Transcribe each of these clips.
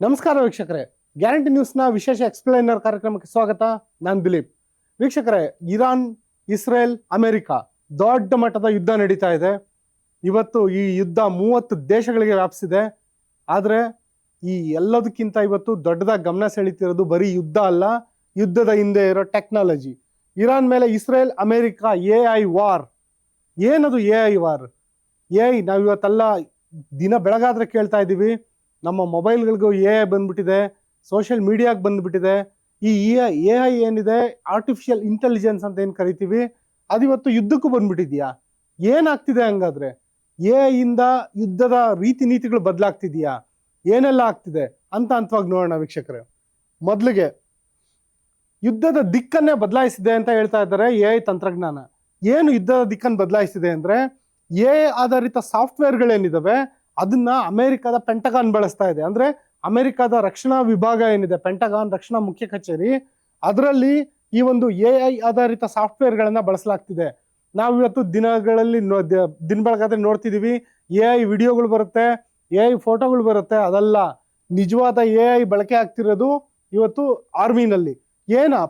ನಮಸ್ಕಾರ ವೀಕ್ಷಕರೇ, ಗ್ಯಾರಂಟಿ ನ್ಯೂಸ್ನ ವಿಶೇಷ ಎಕ್ಸ್ಪ್ಲೈನರ್ ಕಾರ್ಯಕ್ರಮಕ್ಕೆ ಸ್ವಾಗತ. ನಾನು ದಿಲೀಪ್. ವೀಕ್ಷಕರೇ, ಇರಾನ್, ಇಸ್ರೇಲ್, ಅಮೆರಿಕ ದೊಡ್ಡ ಮಟ್ಟದ ಯುದ್ಧ ನಡೀತಾ ಇದೆ. ಇವತ್ತು ಈ ಯುದ್ಧ 30 ದೇಶಗಳಿಗೆ ವ್ಯಾಪಿಸಿದೆ. ಆದರೆ ಈ ಎಲ್ಲದಕ್ಕಿಂತ ಇವತ್ತು ದೊಡ್ಡದಾಗಿ ಗಮನ ಸೆಳೀತಿರೋದು ಬರೀ ಯುದ್ಧ ಅಲ್ಲ, ಯುದ್ಧದ ಹಿಂದೆ ಇರೋ ಟೆಕ್ನಾಲಜಿ. ಇರಾನ್ ಮೇಲೆ ಇಸ್ರೇಲ್, ಅಮೆರಿಕ AI ವಾರ್. ಏನದು AI ವಾರ್? AI ನಾವು ಇವತ್ತೆಲ್ಲ ದಿನ ಬೆಳಗಾದ್ರೆ ಕೇಳ್ತಾ ಇದ್ದೀವಿ. ನಮ್ಮ ಮೊಬೈಲ್ಗಳಿಗೂ AI ಬಂದ್ಬಿಟ್ಟಿದೆ, ಸೋಷಿಯಲ್ ಮೀಡಿಯಾಗೆ ಬಂದ್ಬಿಟ್ಟಿದೆ. ಈ AI ಏನಿದೆ, ಆರ್ಟಿಫಿಷಿಯಲ್ ಇಂಟೆಲಿಜೆನ್ಸ್ ಅಂತ ಏನು ಕರಿತೀವಿ, ಅದಿವತ್ತು ಯುದ್ಧಕ್ಕೂ ಬಂದ್ಬಿಟ್ಟಿದ್ಯಾ? ಏನಾಗ್ತಿದೆ ಹಂಗಾದ್ರೆ? AI ಇಂದ ಯುದ್ಧದ ರೀತಿ ನೀತಿಗಳು ಬದಲಾಗ್ತಿದ್ಯಾ? ಏನೆಲ್ಲ ಆಗ್ತಿದೆ ಅಂತ ಹಂತವಾಗಿ ನೋಡೋಣ ವೀಕ್ಷಕರೇ. ಮೊದಲಿಗೆ ಯುದ್ಧದ ದಿಕ್ಕನ್ನೇ ಬದಲಾಯಿಸಿದೆ ಅಂತ ಹೇಳ್ತಾ ಇದ್ದಾರೆ AI ತಂತ್ರಜ್ಞಾನ. ಏನು ಯುದ್ಧದ ದಿಕ್ಕನ್ನು ಬದಲಾಯಿಸಿದೆ ಅಂದ್ರೆ, AI ಆಧಾರಿತ ಸಾಫ್ಟ್ವೇರ್ಗಳೇನಿದಾವೆ ಅದನ್ನ ಅಮೆರಿಕದ ಪೆಂಟಗಾನ್ ಬಳಸ್ತಾ ಇದೆ. ಅಂದ್ರೆ ಅಮೆರಿಕದ ರಕ್ಷಣಾ ವಿಭಾಗ ಏನಿದೆ, ಪೆಂಟಗಾನ್ ರಕ್ಷಣಾ ಮುಖ್ಯ ಕಚೇರಿ, ಅದರಲ್ಲಿ ಈ ಒಂದು AI ಆಧಾರಿತ ಸಾಫ್ಟ್ವೇರ್ಗಳನ್ನ ಬಳಸಲಾಗ್ತಿದೆ. ನಾವು ಇವತ್ತು ದಿನಗಳಲ್ಲಿ ದಿನ ಬೆಳಗಾದ್ರೆ ನೋಡ್ತಿದೀವಿ, AI ವಿಡಿಯೋಗಳು ಬರುತ್ತೆ, AI ಫೋಟೋಗಳು ಬರುತ್ತೆ. ಅದಲ್ಲ, ನಿಜವಾದ AI ಬಳಕೆ ಆಗ್ತಿರೋದು ಇವತ್ತು ಆರ್ಮಿನಲ್ಲಿ.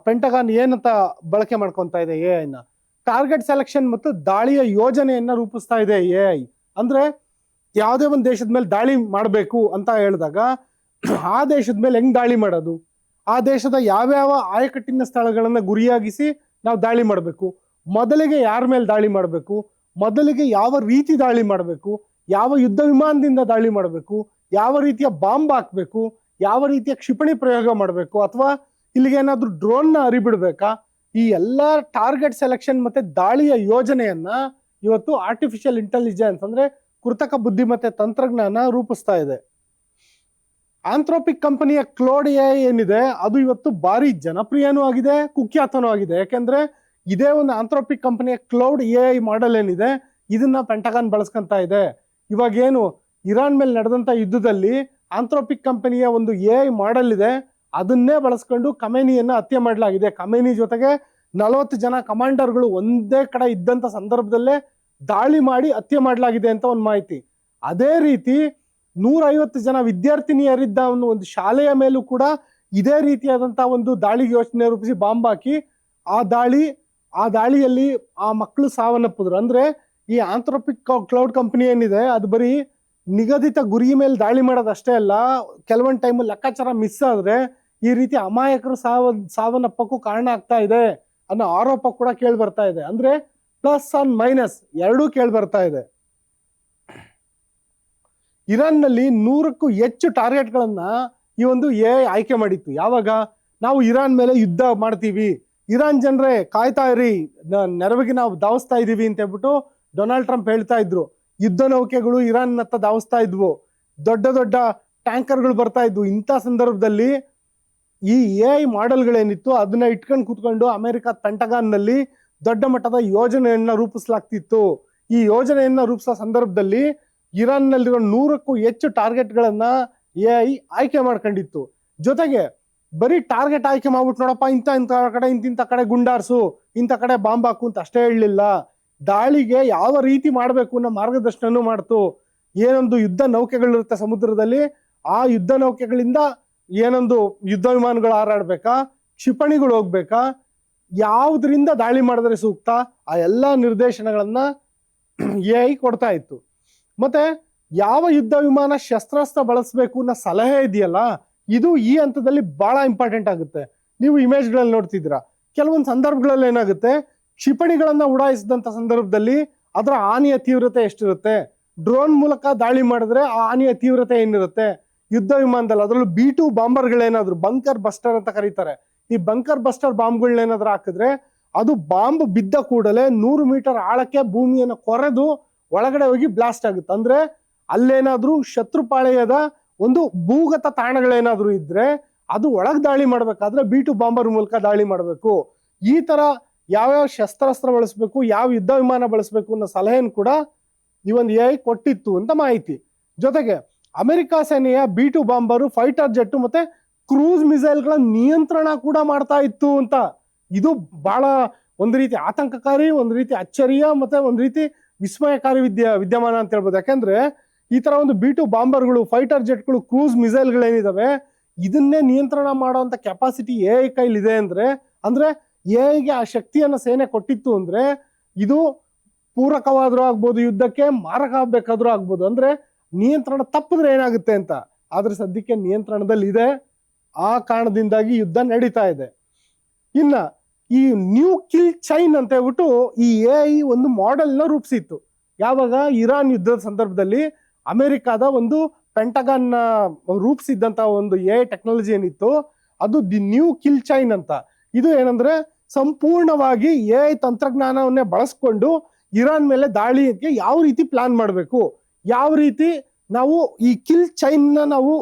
ಪೆಂಟಗಾನ್ ಏನಂತ ಬಳಕೆ ಮಾಡ್ಕೊತಾ ಇದೆ AI ನ? ಟಾರ್ಗೆಟ್ ಸೆಲೆಕ್ಷನ್ ಮತ್ತು ದಾಳಿಯ ಯೋಜನೆಯನ್ನ ರೂಪಿಸ್ತಾ ಇದೆ AI. ಅಂದ್ರೆ ಯಾವುದೇ ಒಂದು ದೇಶದ ಮೇಲೆ ದಾಳಿ ಮಾಡಬೇಕು ಅಂತ ಹೇಳಿದಾಗ ಆ ದೇಶದ ಮೇಲೆ ಹೆಂಗ್ ದಾಳಿ ಮಾಡೋದು, ಆ ದೇಶದ ಯಾವ್ಯಾವ ಆಯಕಟ್ಟಿನ ಸ್ಥಳಗಳನ್ನ ಗುರಿಯಾಗಿಸಿ ನಾವು ದಾಳಿ ಮಾಡಬೇಕು, ಮೊದಲಿಗೆ ಯಾರ ಮೇಲೆ ದಾಳಿ ಮಾಡಬೇಕು, ಮೊದಲಿಗೆ ಯಾವ ರೀತಿ ದಾಳಿ ಮಾಡಬೇಕು, ಯಾವ ಯುದ್ಧ ವಿಮಾನದಿಂದ ದಾಳಿ ಮಾಡಬೇಕು, ಯಾವ ರೀತಿಯ ಬಾಂಬ್ ಹಾಕ್ಬೇಕು, ಯಾವ ರೀತಿಯ ಕ್ಷಿಪಣಿ ಪ್ರಯೋಗ ಮಾಡಬೇಕು, ಅಥವಾ ಇಲ್ಲಿಗೆ ಏನಾದ್ರೂ ಡ್ರೋನ್ನ ಹರಿಬಿಡ್ಬೇಕಾ, ಈ ಎಲ್ಲಾ ಟಾರ್ಗೆಟ್ ಸೆಲೆಕ್ಷನ್ ಮತ್ತೆ ದಾಳಿಯ ಯೋಜನೆಯನ್ನ ಇವತ್ತು ಆರ್ಟಿಫಿಷಿಯಲ್ ಇಂಟೆಲಿಜೆನ್ಸ್ ಅಂದ್ರೆ ಕೃತಕ ಬುದ್ಧಿಮತ್ತೆ ತಂತ್ರಜ್ಞಾನ ರೂಪಿಸ್ತಾ ಇದೆ. ಆಂಥ್ರೋಪಿಕ್ ಕಂಪನಿಯ ಕ್ಲೌಡ್ AI ಏನಿದೆ ಅದು ಇವತ್ತು ಭಾರಿ ಜನಪ್ರಿಯನೂ ಆಗಿದೆ, ಕುಖ್ಯಾತನೂ ಆಗಿದೆ. ಯಾಕೆಂದ್ರೆ ಇದೇ ಒಂದು ಆಂಥ್ರೋಪಿಕ್ ಕಂಪನಿಯ ಕ್ಲೌಡ್ AI ಮಾಡೆಲ್ ಏನಿದೆ ಇದನ್ನ ಪೆಂಟಗಾನ್ ಬಳಸ್ಕೊಂತ ಇದೆ. ಇವಾಗ ಏನು ಇರಾನ್ ಮೇಲೆ ನಡೆದಂತ ಯುದ್ಧದಲ್ಲಿ ಆಂಥ್ರೋಪಿಕ್ ಕಂಪನಿಯ ಒಂದು AI ಮಾಡೆಲ್ ಇದೆ, ಅದನ್ನೇ ಬಳಸ್ಕೊಂಡು ಖಮೇನಿಯನ್ನ ಹತ್ಯೆ ಮಾಡಲಾಗಿದೆ. ಖಮೇನಿ ಜೊತೆಗೆ 40 ಜನ ಕಮಾಂಡರ್ಗಳು ಒಂದೇ ಕಡೆ ಇದ್ದಂತ ಸಂದರ್ಭದಲ್ಲೇ ದಾಳಿ ಮಾಡಿ ಹತ್ಯೆ ಮಾಡಲಾಗಿದೆ ಅಂತ ಒಂದು ಮಾಹಿತಿ. ಅದೇ ರೀತಿ 150 ಜನ ವಿದ್ಯಾರ್ಥಿನಿಯರಿದ್ದ ಒಂದು ಶಾಲೆಯ ಮೇಲೂ ಕೂಡ ಇದೇ ರೀತಿಯಾದಂತಹ ಒಂದು ದಾಳಿ ಯೋಚನೆ ರೂಪಿಸಿ ಬಾಂಬ್ ಹಾಕಿ ಆ ದಾಳಿಯಲ್ಲಿ ಆ ಮಕ್ಕಳು ಸಾವನ್ನಪ್ಪಿದ್ರು. ಅಂದ್ರೆ ಈ ಆಂಥ್ರೋಪಿಕ್ ಕ್ಲೌಡ್ ಕಂಪನಿ ಏನಿದೆ ಅದು ಬರೀ ನಿಗದಿತ ಗುರಿ ಮೇಲೆ ದಾಳಿ ಮಾಡೋದಷ್ಟೇ ಅಲ್ಲ, ಕೆಲವೊಂದು ಟೈಮ್ ಲೆಕ್ಕಾಚಾರ ಮಿಸ್ ಆದ್ರೆ ಈ ರೀತಿ ಅಮಾಯಕರು ಸಾವನ್ನಪ್ಪಕ್ಕೂ ಕಾರಣ ಆಗ್ತಾ ಇದೆ ಅನ್ನೋ ಆರೋಪ ಕೂಡ ಕೇಳಿ ಬರ್ತಾ ಇದೆ. ಅಂದ್ರೆ ಪ್ಲಸ್ ಅಂಡ್ ಮೈನಸ್ ಎರಡೂ ಕೇಳಿ ಬರ್ತಾ ಇದೆ. ಇರಾನ್ ನಲ್ಲಿ 100ಕ್ಕೂ ಹೆಚ್ಚು ಟಾರ್ಗೆಟ್ಗಳನ್ನ ಈ ಒಂದು AI ಆಯ್ಕೆ ಮಾಡಿತ್ತು. ಯಾವಾಗ ನಾವು ಇರಾನ್ ಮೇಲೆ ಯುದ್ಧ ಮಾಡ್ತೀವಿ, ಇರಾನ್ ಜನರೇ ಕಾಯ್ತಾ ಇರಿ, ನೆರವಿಗೆ ನಾವು ಧಾವಿಸ್ತಾ ಇದೀವಿ ಅಂತ ಹೇಳ್ಬಿಟ್ಟು ಡೊನಾಲ್ಡ್ ಟ್ರಂಪ್ ಹೇಳ್ತಾ ಇದ್ರು. ಯುದ್ಧ ನೌಕೆಗಳು ಇರಾನ್ ಹತ್ತ ಧಾವಿಸ್ತಾ ಇದ್ವು, ದೊಡ್ಡ ದೊಡ್ಡ ಟ್ಯಾಂಕರ್ಗಳು ಬರ್ತಾ ಇದ್ವು. ಇಂಥ ಸಂದರ್ಭದಲ್ಲಿ ಈ AI ಮಾಡೆಲ್ಗಳೇನಿತ್ತು ಅದನ್ನ ಇಟ್ಕೊಂಡು ಕೂತ್ಕೊಂಡು ಅಮೆರಿಕ ಪೆಂಟಗಾನ್ ನಲ್ಲಿ ದೊಡ್ಡ ಮಟ್ಟದ ಯೋಜನೆಯನ್ನ ರೂಪಿಸಲಾಗ್ತಿತ್ತು. ಈ ಯೋಜನೆಯನ್ನ ರೂಪಿಸೋ ಸಂದರ್ಭದಲ್ಲಿ ಇರಾನ್ ನಲ್ಲಿರೋ 100ಕ್ಕೂ ಹೆಚ್ಚು ಟಾರ್ಗೆಟ್ಗಳನ್ನ AI ಆಯ್ಕೆ ಮಾಡ್ಕೊಂಡಿತ್ತು. ಜೊತೆಗೆ ಬರೀ ಟಾರ್ಗೆಟ್ ಆಯ್ಕೆ ಮಾಡ್ಬಿಟ್ಟು ನೋಡಪ್ಪ ಇಂಥ ಕಡೆ ಗುಂಡಾರ್ಸು, ಇಂಥ ಕಡೆ ಬಾಂಬ್ ಹಾಕು ಅಂತ ಅಷ್ಟೇ ಹೇಳಲಿಲ್ಲ, ದಾಳಿಗೆ ಯಾವ ರೀತಿ ಮಾಡಬೇಕು ಅನ್ನೋ ಮಾರ್ಗದರ್ಶನನೂ ಮಾಡ್ತು. ಏನೊಂದು ಯುದ್ಧ ನೌಕೆಗಳಿರುತ್ತೆ ಸಮುದ್ರದಲ್ಲಿ, ಆ ಯುದ್ಧ ನೌಕೆಗಳಿಂದ ಏನೊಂದು ಯುದ್ಧ ವಿಮಾನಗಳು ಹಾರಾಡ್ಬೇಕಾ, ಕ್ಷಿಪಣಿಗಳು ಹೋಗ್ಬೇಕಾ, ಯಾವುದರಿಂದ ದಾಳಿ ಮಾಡಿದ್ರೆ ಸೂಕ್ತ, ಆ ಎಲ್ಲಾ ನಿರ್ದೇಶನಗಳನ್ನ AI ಕೊಡ್ತಾ ಇತ್ತು. ಮತ್ತೆ ಯಾವ ಯುದ್ಧ ವಿಮಾನ ಶಸ್ತ್ರಾಸ್ತ್ರ ಬಳಸಬೇಕು ಅನ್ನೋ ಸಲಹೆ ಇದೆಯಲ್ಲ, ಇದು ಈ ಹಂತದಲ್ಲಿ ಬಹಳ ಇಂಪಾರ್ಟೆಂಟ್ ಆಗುತ್ತೆ. ನೀವು ಇಮೇಜ್ಗಳಲ್ಲಿ ನೋಡ್ತಿದ್ದೀರಾ, ಕೆಲವೊಂದು ಸಂದರ್ಭಗಳಲ್ಲಿ ಏನಾಗುತ್ತೆ, ಕ್ಷಿಪಣಿಗಳನ್ನ ಉಡಾಯಿಸಿದಂತ ಸಂದರ್ಭದಲ್ಲಿ ಅದರ ಹಾನಿಯ ತೀವ್ರತೆ ಎಷ್ಟಿರುತ್ತೆ, ಡ್ರೋನ್ ಮೂಲಕ ದಾಳಿ ಮಾಡಿದ್ರೆ ಆ ಹಾನಿಯ ತೀವ್ರತೆ ಏನಿರುತ್ತೆ, ಯುದ್ಧ ವಿಮಾನದಲ್ಲಿ ಅದರಲ್ಲೂ B2 ಬಾಂಬರ್ಗಳೇನಾದ್ರು, ಬಂಕರ್ ಬಸ್ಟರ್ ಅಂತ ಕರೀತಾರೆ, ಈ ಬಂಕರ್ ಬಸ್ಟರ್ ಬಾಂಬ್ಗಳನ್ನೇನಾದ್ರೂ ಹಾಕಿದ್ರೆ ಅದು ಬಾಂಬ್ ಬಿದ್ದ ಕೂಡಲೇ 100 ಮೀಟರ್ ಆಳಕ್ಕೆ ಭೂಮಿಯನ್ನು ಕೊರೆದು ಒಳಗಡೆ ಹೋಗಿ ಬ್ಲಾಸ್ಟ್ ಆಗುತ್ತೆ. ಅಂದ್ರೆ ಅಲ್ಲೇನಾದ್ರೂ ಶತ್ರುಪಾಳೆಯದ ಒಂದು ಭೂಗತ ತಾಣಗಳೇನಾದ್ರೂ ಇದ್ರೆ ಅದು ಒಳಗ್ ದಾಳಿ ಮಾಡ್ಬೇಕಾದ್ರೆ B2 ಬಾಂಬರ್ ಮೂಲಕ ದಾಳಿ ಮಾಡಬೇಕು. ಈ ತರ ಯಾವ್ಯಾವ ಶಸ್ತ್ರಾಸ್ತ್ರ ಬಳಸಬೇಕು, ಯಾವ ಯುದ್ಧ ವಿಮಾನ ಬಳಸಬೇಕು ಅನ್ನೋ ಸಲಹೆಯನ್ನು ಕೂಡ ಈ ಒಂದು AI ಕೊಟ್ಟಿತ್ತು ಅಂತ ಮಾಹಿತಿ. ಜೊತೆಗೆ ಅಮೆರಿಕ ಸೇನೆಯ B2 ಬಾಂಬರು, ಫೈಟರ್ ಜೆಟ್ ಮತ್ತೆ ಕ್ರೂಸ್ ಮಿಸೈಲ್ಗಳ ನಿಯಂತ್ರಣ ಕೂಡ ಮಾಡ್ತಾ ಇತ್ತು ಅಂತ. ಇದು ಬಹಳ ಒಂದು ರೀತಿ ಆತಂಕಕಾರಿ, ಒಂದು ರೀತಿ ಅಚ್ಚರಿಯ ಮತ್ತೆ ಒಂದು ರೀತಿ ವಿಸ್ಮಯಕಾರಿ ವಿದ್ಯಮಾನ ಅಂತ ಹೇಳ್ಬೋದು. ಯಾಕಂದ್ರೆ ಈ ತರ ಒಂದು B2 ಬಾಂಬರ್ಗಳು, ಫೈಟರ್ ಜೆಟ್ಗಳು, ಕ್ರೂಸ್ ಮಿಸೈಲ್ಗಳೇನಿದಾವೆ ಇದನ್ನೇ ನಿಯಂತ್ರಣ ಮಾಡುವಂತ ಕೆಪಾಸಿಟಿ AI ಕೈಲಿದೆ ಅಂದ್ರೆ AI ಆ ಶಕ್ತಿಯನ್ನ ಸೇನೆ ಕೊಟ್ಟಿತ್ತು ಅಂದ್ರೆ ಇದು ಪೂರಕವಾದ್ರೂ ಆಗ್ಬೋದು, ಯುದ್ಧಕ್ಕೆ ಮಾರಕ ಆಗ್ಬೇಕಾದ್ರೂ ಆಗ್ಬೋದು. ಅಂದ್ರೆ ನಿಯಂತ್ರಣ ತಪ್ಪಿದ್ರೆ ಏನಾಗುತ್ತೆ ಅಂತ. ಆದ್ರೆ ಸದ್ಯಕ್ಕೆ ನಿಯಂತ್ರಣದಲ್ಲಿ ಇದೆ. ಆ ಕಾರಣದಿಂದಾಗಿ ಯುದ್ಧ ನಡೀತಾ ಇದೆ. ಇನ್ನ ಈ ನ್ಯೂ ಕಿಲ್ ಚೈನ್ ಅಂತ ಹೇಳ್ಬಿಟ್ಟು ಈ AI ಒಂದು ಮಾಡೆಲ್ ನ ರೂಪಿಸಿತ್ತು. ಯಾವಾಗ ಇರಾನ್ ಯುದ್ಧದ ಸಂದರ್ಭದಲ್ಲಿ ಅಮೆರಿಕಾದ ಒಂದು ಪೆಂಟಗಾನ್ ರೂಪಿಸಿದ್ದಂತ ಒಂದು AI ಟೆಕ್ನಾಲಜಿ ಏನಿತ್ತು ಅದು ದಿ ನ್ಯೂ ಕಿಲ್ ಚೈನ್ ಅಂತ. ಇದು ಏನಂದ್ರೆ ಸಂಪೂರ್ಣವಾಗಿ AI ತಂತ್ರಜ್ಞಾನವನ್ನೇ ಬಳಸ್ಕೊಂಡು ಇರಾನ್ ಮೇಲೆ ದಾಳಿಗೆ ಯಾವ ರೀತಿ ಪ್ಲಾನ್ ಮಾಡಬೇಕು, ಯಾವ ರೀತಿ ನಾವು ಈ ಕಿಲ್ ಚೈನ್ ನ ನಾವು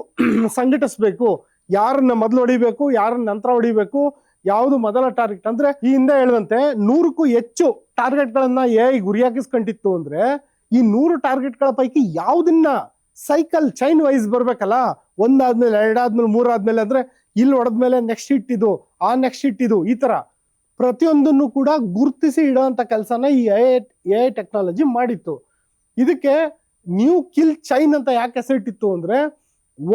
ಸಂಘಟಿಸಬೇಕು, ಯಾರನ್ನ ಮೊದಲು ಹೊಡಿಬೇಕು, ಯಾರನ್ನ ನಂತರ ಹೊಡಿಬೇಕು, ಯಾವುದು ಮೊದಲ ಟಾರ್ಗೆಟ್. ಅಂದ್ರೆ ಈ ಹಿಂದೆ ಹೇಳಿದಂತೆ 100ಕ್ಕೂ ಹೆಚ್ಚು ಟಾರ್ಗೆಟ್ ಗಳನ್ನ AI ಗುರಿಯಾಗಿಸ್ಕೊಂಡಿತ್ತು ಅಂದ್ರೆ ಈ 100 ಟಾರ್ಗೆಟ್ ಗಳ ಪೈಕಿ ಯಾವ್ದನ್ನ ಸೈಕಲ್ ಚೈನ್ ವೈಸ್ ಬರ್ಬೇಕಲ್ಲ, ಒಂದಾದ್ಮೇಲೆ ಎರಡಾದ್ಮೇಲೆ ಮೂರಾದ್ಮೇಲೆ, ಅಂದ್ರೆ ಇಲ್ಲಿ ಹೊಡೆದ್ಮೇಲೆ ನೆಕ್ಸ್ಟ್ ಹಿಟ್ ಇದು, ಆ ನೆಕ್ಸ್ಟ್ ಹಿಟ್ ಇದು, ಈ ತರ ಪ್ರತಿಯೊಂದನ್ನು ಕೂಡ ಗುರುತಿಸಿ ಇಡುವಂತ ಕೆಲಸನ ಈ AI ಟೆಕ್ನಾಲಜಿ ಮಾಡಿತ್ತು. ಇದಕ್ಕೆ ನ್ಯೂ ಕಿಲ್ ಚೈನ್ ಅಂತ ಯಾಕೆ ಹೆಸರಿಟ್ಟಿತ್ತು ಅಂದ್ರೆ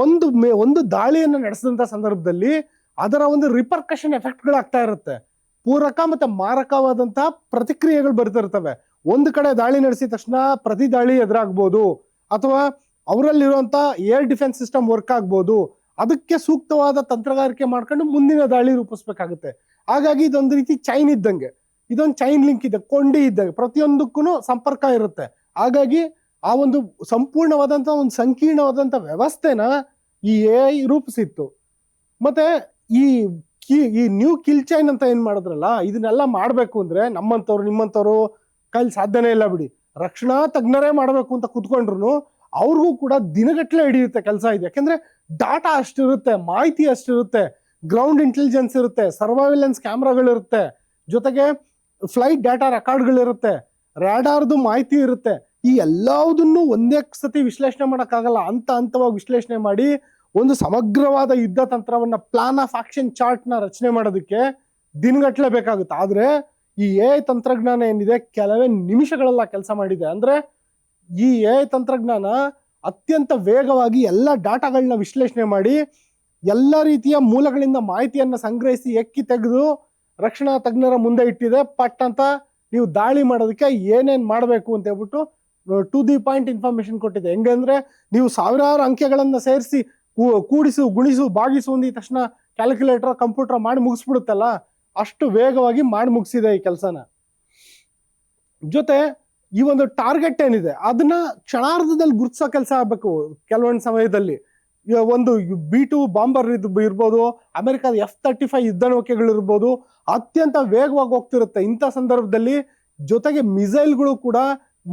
ಒಂದು ದಾಳಿಯನ್ನು ನಡೆಸಿದಂತ ಸಂದರ್ಭದಲ್ಲಿ ಅದರ ಒಂದು ರಿಪರ್ಕಷನ್ ಎಫೆಕ್ಟ್ಗಳಾಗ್ತಾ ಇರುತ್ತೆ. ಪೂರಕ ಮತ್ತೆ ಮಾರಕವಾದಂತಹ ಪ್ರತಿಕ್ರಿಯೆಗಳು ಬರ್ತಿರ್ತವೆ. ಒಂದು ಕಡೆ ದಾಳಿ ನಡೆಸಿದ ತಕ್ಷಣ ಪ್ರತಿ ದಾಳಿ ಎದುರಾಗ್ಬೋದು, ಅಥವಾ ಅವರಲ್ಲಿರುವಂತ ಏರ್ ಡಿಫೆನ್ಸ್ ಸಿಸ್ಟಮ್ ವರ್ಕ್ ಆಗ್ಬೋದು. ಅದಕ್ಕೆ ಸೂಕ್ತವಾದ ತಂತ್ರಗಾರಿಕೆ ಮಾಡ್ಕೊಂಡು ಮುಂದಿನ ದಾಳಿ ರೂಪಿಸ್ಬೇಕಾಗುತ್ತೆ. ಹಾಗಾಗಿ ಇದೊಂದು ರೀತಿ ಚೈನ್ ಇದ್ದಂಗೆ, ಇದೊಂದು ಚೈನ್ ಲಿಂಕ್ ಇದೆ, ಕೊಂಡಿ ಇದ್ದಂಗೆ, ಪ್ರತಿಯೊಂದಕ್ಕೂ ಸಂಪರ್ಕ ಇರುತ್ತೆ. ಹಾಗಾಗಿ ಆ ಒಂದು ಸಂಪೂರ್ಣವಾದಂತ ಒಂದು ಸಂಕೀರ್ಣವಾದಂತ ವ್ಯವಸ್ಥೆನ ಈ AI ರೂಪಿಸಿತ್ತು. ಮತ್ತೆ ಈ ನ್ಯೂ ಕಿಲ್ ಚೈನ್ ಅಂತ ಏನ್ ಮಾಡಿದ್ರಲ್ಲ, ಇದನ್ನೆಲ್ಲ ಮಾಡ್ಬೇಕು ಅಂದ್ರೆ ನಮ್ಮಂತವ್ರು ನಿಮ್ಮಂತವ್ರು ಕೈಲಿ ಸಾಧ್ಯನೇ ಇಲ್ಲ ಬಿಡಿ. ರಕ್ಷಣಾ ತಜ್ಞರೇ ಮಾಡ್ಬೇಕು ಅಂತ ಕುತ್ಕೊಂಡ್ರು ಅವ್ರಿಗೂ ಕೂಡ ದಿನಗಟ್ಟಲೆ ಹಿಡಿಯುತ್ತೆ ಕೆಲಸ ಇದೆ. ಯಾಕೆಂದ್ರೆ ಡಾಟಾ ಅಷ್ಟಿರುತ್ತೆ, ಮಾಹಿತಿ ಅಷ್ಟಿರುತ್ತೆ, ಗ್ರೌಂಡ್ ಇಂಟೆಲಿಜೆನ್ಸ್ ಇರುತ್ತೆ, ಸರ್ವೈಲೆನ್ಸ್ ಕ್ಯಾಮ್ರಾಗಳಿರುತ್ತೆ, ಜೊತೆಗೆ ಫ್ಲೈಟ್ ಡಾಟಾ ರೆಕಾರ್ಡ್ಗಳಿರುತ್ತೆ, ರಾಡಾರ್ದು ಮಾಹಿತಿ ಇರುತ್ತೆ. ಈ ಎಲ್ಲದನ್ನು ಒಂದೇ ಸತಿ ವಿಶ್ಲೇಷಣೆ ಮಾಡೋಕ್ಕಾಗಲ್ಲ. ಹಂತವಾಗಿ ವಿಶ್ಲೇಷಣೆ ಮಾಡಿ ಒಂದು ಸಮಗ್ರವಾದ ಯುದ್ಧ ತಂತ್ರವನ್ನ, ಪ್ಲಾನ್ ಆಫ್ ಆಕ್ಷನ್ ಚಾರ್ಟ್ ನ ರಚನೆ ಮಾಡೋದಕ್ಕೆ ದಿನಗಟ್ಟಲೆ ಬೇಕಾಗುತ್ತೆ. ಆದ್ರೆ ಈ AI ತಂತ್ರಜ್ಞಾನ ಏನಿದೆ ಕೆಲವೇ ನಿಮಿಷಗಳೆಲ್ಲ ಕೆಲಸ ಮಾಡಿದೆ. ಅಂದ್ರೆ ಈ AI ತಂತ್ರಜ್ಞಾನ ಅತ್ಯಂತ ವೇಗವಾಗಿ ಎಲ್ಲ ಡಾಟಾಗಳನ್ನ ವಿಶ್ಲೇಷಣೆ ಮಾಡಿ ಎಲ್ಲ ರೀತಿಯ ಮೂಲಗಳಿಂದ ಮಾಹಿತಿಯನ್ನ ಸಂಗ್ರಹಿಸಿ ಎಕ್ಕಿ ತೆಗೆದು ರಕ್ಷಣಾ ತಜ್ಞರ ಮುಂದೆ ಇಟ್ಟಿದೆ. ಪಟ್ ಅಂತ ನೀವು ದಾಳಿ ಮಾಡೋದಕ್ಕೆ ಏನೇನ್ ಮಾಡಬೇಕು ಅಂತ ಹೇಳ್ಬಿಟ್ಟು ಟು ದಿ ಪಾಯಿಂಟ್ ಇನ್ಫಾರ್ಮೇಶನ್ ಕೊಟ್ಟಿದೆ. ಹೆಂಗಂದ್ರೆ ನೀವು ಸಾವಿರಾರು ಅಂಕೆಗಳನ್ನ ಸೇರಿಸಿ ಕೂಡಿಸು, ಗುಣಿಸು, ಬಾಗಿಸು ಅಂದ ತಕ್ಷಣ ಕ್ಯಾಲ್ಕುಲೇಟರ್, ಕಂಪ್ಯೂಟರ್ ಮಾಡಿ ಮುಗಿಸ್ಬಿಡುತ್ತಲ್ಲ, ಅಷ್ಟು ವೇಗವಾಗಿ ಮಾಡಿ ಮುಗಿಸಿದೆ ಈ ಕೆಲಸನ. ಜೊತೆ ಈ ಒಂದು ಟಾರ್ಗೆಟ್ ಏನಿದೆ ಅದನ್ನ ಕ್ಷಣಾರ್ಧದಲ್ಲಿ ಗುರುತಿಸೋ ಕೆಲಸ ಆಗ್ಬೇಕು. ಕೆಲವೊಂದು ಸಮಯದಲ್ಲಿ ಒಂದು B2 ಬಾಂಬರ್ ಇರ್ಬೋದು, ಅಮೆರಿಕದ F-35 ಯುದ್ಧ ನೌಕೆಗಳಿರ್ಬೋದು, ಅತ್ಯಂತ ವೇಗವಾಗಿ ಹೋಗ್ತಿರುತ್ತೆ. ಇಂಥ ಸಂದರ್ಭದಲ್ಲಿ ಜೊತೆಗೆ ಮಿಸೈಲ್ಗಳು ಕೂಡ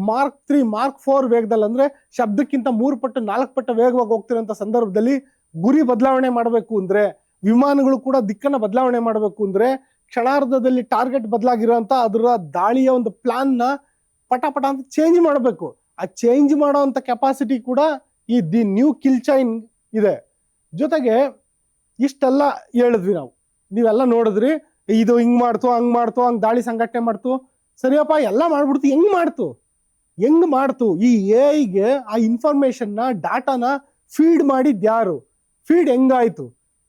ಮಾರ್ಕ್ 3, ಮಾರ್ಕ್ 4 ವೇಗದಲ್ಲಿ, ಅಂದ್ರೆ ಶಬ್ದಕ್ಕಿಂತ 3 ಪಟ್ಟು 4 ಪಟ್ಟು ವೇಗವಾಗಿ ಹೋಗ್ತಿರೋಂಥ ಸಂದರ್ಭದಲ್ಲಿ ಗುರಿ ಬದಲಾವಣೆ ಮಾಡಬೇಕು ಅಂದ್ರೆ, ವಿಮಾನಗಳು ಕೂಡ ದಿಕ್ಕನ್ನ ಬದಲಾವಣೆ ಮಾಡಬೇಕು ಅಂದ್ರೆ ಕ್ಷಣಾರ್ಧದಲ್ಲಿ ಟಾರ್ಗೆಟ್ ಬದಲಾಗಿರೋಂಥ ಅದರ ದಾಳಿಯ ಒಂದು ಪ್ಲಾನ್ ನ ಪಟ ಅಂತ ಚೇಂಜ್ ಮಾಡಬೇಕು. ಆ ಚೇಂಜ್ ಮಾಡೋಂಥ ಕೆಪಾಸಿಟಿ ಕೂಡ ಈ ದಿ ನ್ಯೂ ಕಿಲ್ ಚೈನ್ ಇದೆ. ಜೊತೆಗೆ ಇಷ್ಟೆಲ್ಲ ಹೇಳಿದ್ವಿ ನಾವು, ನೀವೆಲ್ಲ ನೋಡಿದ್ರಿ. ಇದು ಹಿಂಗ್ ಮಾಡ್ತು, ಹಂಗ್ ದಾಳಿ ಸಂಘಟನೆ ಮಾಡ್ತು, ಸರಿಯಪ್ಪ ಎಲ್ಲ ಮಾಡ್ಬಿಡ್ತು. ಹೆಂಗ್ ಮಾಡ್ತು ಈ AIಗೆ ಆ ಇನ್ಫಾರ್ಮೇಶನ್ ನ, ಡಾಟಾನ ಫೀಡ್ ಮಾಡಿದ್ ಯಾರು? ಫೀಡ್ ಹೆಂಗಾಯ್ತು?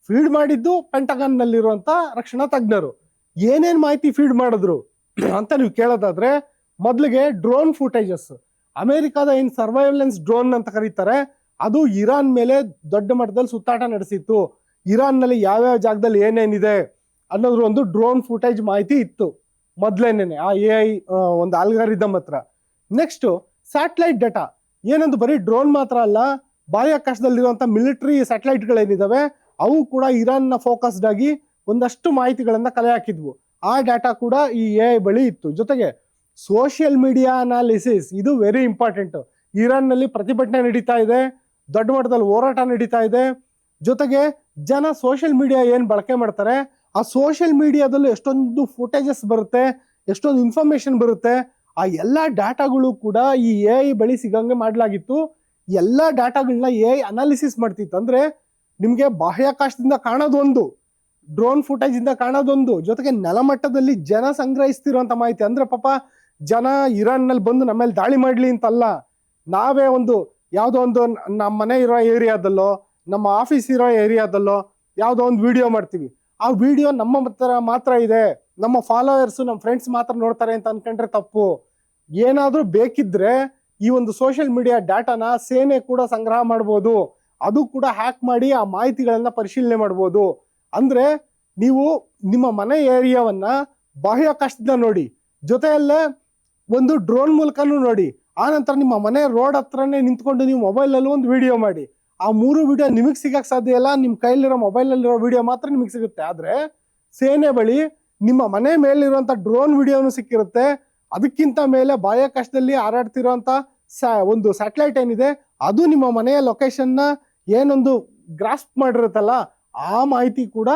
ಫೀಡ್ ಮಾಡಿದ್ದು ಪೆಂಟಗಾನ್ ನಲ್ಲಿರುವಂತ ರಕ್ಷಣಾ ತಜ್ಞರು. ಏನೇನ್ ಮಾಹಿತಿ ಫೀಡ್ ಮಾಡಿದ್ರು ಅಂತ ನೀವು ಕೇಳೋದಾದ್ರೆ, ಮೊದಲಿಗೆ ಡ್ರೋನ್ ಫುಟೇಜಸ್. ಅಮೆರಿಕಾದ ಏನ್ ಸರ್ವೈಲೆನ್ಸ್ ಡ್ರೋನ್ ಅಂತ ಕರೀತಾರೆ, ಅದು ಇರಾನ್ ಮೇಲೆ ದೊಡ್ಡ ಮಟ್ಟದಲ್ಲಿ ಸುತ್ತಾಟ ನಡೆಸಿತ್ತು. ಇರಾನ್ ನಲ್ಲಿ ಯಾವ್ಯಾವ ಜಾಗದಲ್ಲಿ ಏನೇನಿದೆ ಅನ್ನೋದ್ರ ಒಂದು ಡ್ರೋನ್ ಫುಟೇಜ್ ಮಾಹಿತಿ ಇತ್ತು ಮೊದ್ಲೇನೆ ಆ AI ಒಂದು ಆಲ್ಗಾರಿದಮ್ ಹತ್ರ. Next satellite data. ಏನಂದು ಬರೀ ಡ್ರೋನ್ ಮಾತ್ರ ಅಲ್ಲ, ಬಾಹ್ಯಾಕಾಶದಲ್ಲಿರುವಂತ ಮಿಲಿಟರಿ ಸ್ಯಾಟಲೈಟ್ಗಳೇನಿದಾವೆ ಅವು ಕೂಡ ಇರಾನ್ ನ ಫೋಕಸ್ಡ್ ಆಗಿ ಒಂದಷ್ಟು ಮಾಹಿತಿಗಳನ್ನ ಕಲೆ ಹಾಕಿದ್ವು. ಆ ಡಾಟಾ ಕೂಡ ಈ AI ಬಳಿ ಇತ್ತು. ಜೊತೆಗೆ ಸೋಷಿಯಲ್ ಮೀಡಿಯಾ ಅನಾಲಿಸಿಸ್, ಇದು ವೆರಿ ಇಂಪಾರ್ಟೆಂಟ್. ಇರಾನ್ ನಲ್ಲಿ ಪ್ರತಿಭಟನೆ ನಡೀತಾ ಇದೆ, ದೊಡ್ಡ ಮಟ್ಟದಲ್ಲಿ ಹೋರಾಟ ನಡೀತಾ ಇದೆ. ಜೊತೆಗೆ ಜನ ಸೋಷಿಯಲ್ ಮೀಡಿಯಾ ಏನ್ ಬಳಕೆ ಮಾಡ್ತಾರೆ, ಆ ಸೋಷಿಯಲ್ ಮೀಡಿಯಾದಲ್ಲೂ ಎಷ್ಟೊಂದು ಫುಟೇಜಸ್ ಬರುತ್ತೆ, ಎಷ್ಟೊಂದು ಇನ್ಫಾರ್ಮೇಶನ್ ಬರುತ್ತೆ. ಆ ಎಲ್ಲಾ ಡಾಟಾಗಳು ಕೂಡ ಈ AI ಬಳಿ ಸಿಗಂಗೆ ಮಾಡಲಾಗಿತ್ತು. ಎಲ್ಲಾ ಡಾಟಾಗಳನ್ನ AI ಅನಾಲಿಸಿಸ್ ಮಾಡ್ತಿತ್ತು. ಅಂದ್ರೆ ನಿಮ್ಗೆ ಬಾಹ್ಯಾಕಾಶದಿಂದ ಕಾಣೋದೊಂದು, ಡ್ರೋನ್ ಫುಟೇಜ್ ಇಂದ ಕಾಣೋದೊಂದು, ಜೊತೆಗೆ ನೆಲಮಟ್ಟದಲ್ಲಿ ಜನ ಸಂಗ್ರಹಿಸ್ತಿರುವಂತ ಮಾಹಿತಿ. ಅಂದ್ರೆ ಪಾಪ ಜನ ಇರಾನ್ ನಲ್ಲಿ ಬಂದು ನಮ್ಮೇಲೆ ದಾಳಿ ಮಾಡ್ಲಿ ಅಂತಲ್ಲ, ನಾವೇ ಒಂದು ಯಾವುದೋ ಒಂದು ನಮ್ಮ ಮನೆ ಇರೋ ಏರಿಯಾದಲ್ಲೋ ನಮ್ಮ ಆಫೀಸ್ ಇರೋ ಏರಿಯಾದಲ್ಲೋ ಯಾವುದೋ ಒಂದು ವಿಡಿಯೋ ಮಾಡ್ತೀವಿ. ಆ ವಿಡಿಯೋ ನಮ್ಮ ಹತ್ರ ಮಾತ್ರ ಇದೆ, ನಮ್ಮ ಫಾಲೋವರ್ಸು ನಮ್ಮ ಫ್ರೆಂಡ್ಸ್ ಮಾತ್ರ ನೋಡ್ತಾರೆ ಅಂತ ಅನ್ಕೊಂಡ್ರೆ ತಪ್ಪು. ಏನಾದರೂ ಬೇಕಿದ್ರೆ ಈ ಒಂದು ಸೋಷಿಯಲ್ ಮೀಡಿಯಾ ಡಾಟಾನ ಸೇನೆ ಕೂಡ ಸಂಗ್ರಹ ಮಾಡ್ಬೋದು, ಅದು ಕೂಡ ಹ್ಯಾಕ್ ಮಾಡಿ ಆ ಮಾಹಿತಿಗಳನ್ನ ಪರಿಶೀಲನೆ ಮಾಡ್ಬೋದು. ಅಂದ್ರೆ ನೀವು ನಿಮ್ಮ ಮನೆ ಏರಿಯಾವನ್ನ ಬಾಹ್ಯಾಕಾಶದಿಂದ ನೋಡಿ, ಜೊತೆಯಲ್ಲೇ ಒಂದು ಡ್ರೋನ್ ಮೂಲಕನೂ ನೋಡಿ, ಆ ನಂತರ ನಿಮ್ಮ ಮನೆ ರೋಡ್ ಹತ್ರನೇ ನಿಂತ್ಕೊಂಡು ನೀವು ಮೊಬೈಲಲ್ಲಿ ಒಂದು ವಿಡಿಯೋ ಮಾಡಿ. ಆ 3 ವಿಡಿಯೋ ನಿಮಗೆ ಸಿಗಕ್ಕೆ ಸಾಧ್ಯ ಇಲ್ಲ, ನಿಮ್ಮ ಕೈಲಿರೋ ಮೊಬೈಲಲ್ಲಿರೋ ವಿಡಿಯೋ ಮಾತ್ರ ನಿಮಗೆ ಸಿಗುತ್ತೆ. ಆದ್ರೆ ಸೇನೆ ಬಳಿ ನಿಮ್ಮ ಮನೆ ಮೇಲಿರುವಂತ ಡ್ರೋನ್ ವಿಡಿಯೋನು ಸಿಕ್ಕಿರುತ್ತೆ. ಅದಕ್ಕಿಂತ ಮೇಲೆ ಬಾಹ್ಯಾಕಾಶದಲ್ಲಿ ಹಾರಾಡ್ತಿರೋಂಥ ಒಂದು ಸ್ಯಾಟಲೈಟ್ ಏನಿದೆ ಅದು ನಿಮ್ಮ ಮನೆಯ ಲೊಕೇಶನ್ನ ಏನೊಂದು ಗ್ರಾಸ್ಪ್ ಮಾಡಿರುತ್ತಲ್ಲ ಆ ಮಾಹಿತಿ ಕೂಡ